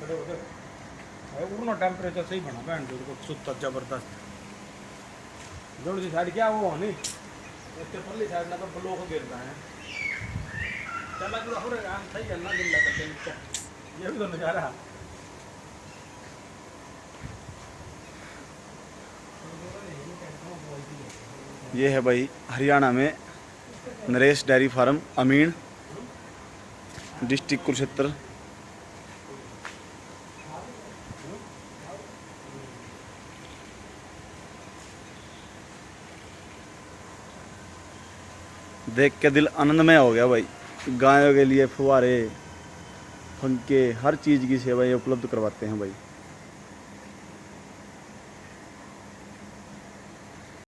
उड़ना टेम्परेचर सही बना बैंड को सुत्ता जबरदस्त जोड़ सी साइड क्या वो नहीं इसके पल्ली साइड ना तो ब्लॉक गिरता है चला जो हो रहा है सही करना गिल्ला करके नीचे ये भी तो नजारा ये है भाई हरियाणा में नरेश डेयरी फार्म अमीन डिस्ट्रिक्ट कुरुक्षेत्र। देख के दिल आनंदमय हो गया भाई। गायों के लिए फुहारे पंखे हर चीज़ की सेवा ये उपलब्ध करवाते हैं भाई।